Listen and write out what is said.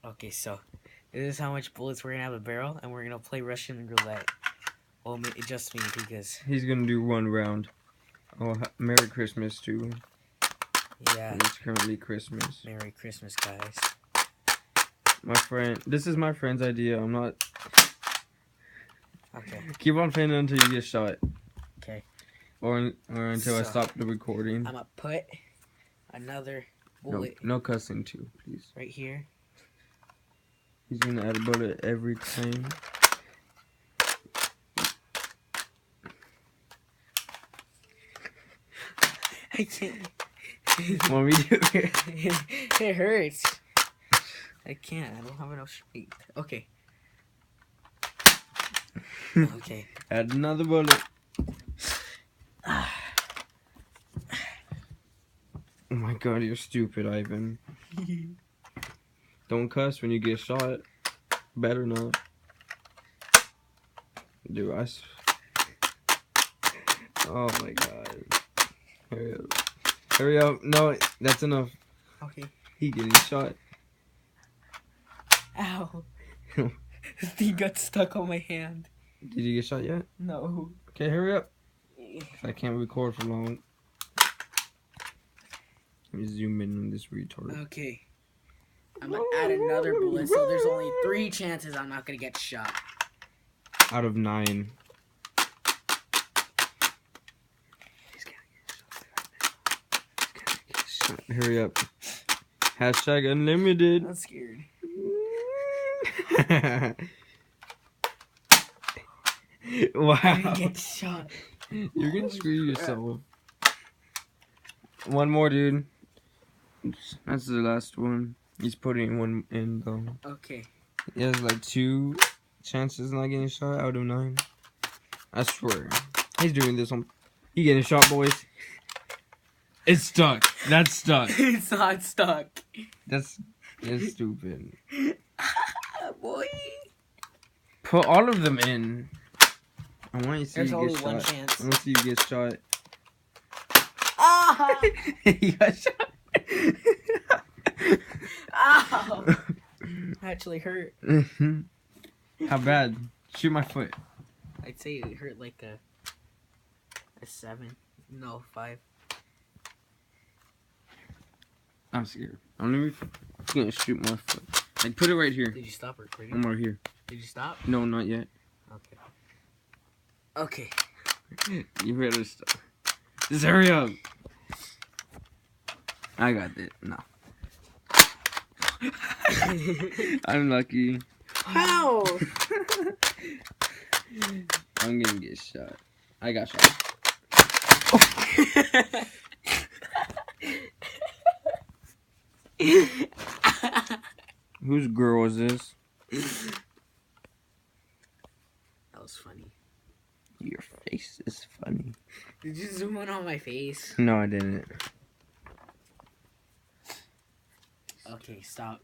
Okay, so this is how much bullets we're gonna have a barrel, and we're gonna play Russian roulette. Well, just me because He's gonna do 1 round. Oh, Merry Christmas too. yeah. It's currently Christmas. Merry Christmas, guys. My friend, this is my friend's idea. I'm not. Okay. Keep on playing until you get shot. Okay. Or until I So, stop the recording. I'm gonna put another bullet No cussing too, please. right here. He's gonna add a bullet every time. I can't. Want me to? It hurts. I can't. I don't have enough strength. Okay. Okay. Add another bullet. Oh my god, you're stupid, Ivan. Don't cuss when you get shot. Better not. Dude, oh my god. Hurry up. Hurry up. No, that's enough. Okay. He getting shot. Ow. The thing got stuck on my hand. Did you get shot yet? No. Okay, hurry up. I can't record for long. Let me zoom in on this retard. Okay. I'm gonna add another bullet, so there's only 3 chances I'm not gonna get shot. Out of 9. Hurry up. Hashtag unlimited. I'm scared. Wow. I'm gonna get shot. You're gonna screw yourself. One more, dude. That's the last one. He's putting one in, though. Okay. He has like 2 chances not getting shot out of 9. I swear. He's doing this on. He getting shot, boys. It's stuck. That's stuck. It's not stuck. That's stupid. Boy. Put all of them in. I want you to see There's you only get one shot. chance. I want to see you get shot. Ah! He got shot. Ow! Actually hurt. How bad? Shoot my foot. I'd say it hurt like a 7. No, 5. I'm scared. I'm gonna shoot my foot. Like, put it right here. Did you stop recording? I'm right here. Did you stop? No, not yet. Okay. Okay. You better stop. Just hurry up. I got it. No. I'm lucky. How? I'm gonna get shot. I got shot. Whose girl was this? That was funny. Your face is funny. Did you zoom in on my face? No, I didn't. Okay, stop.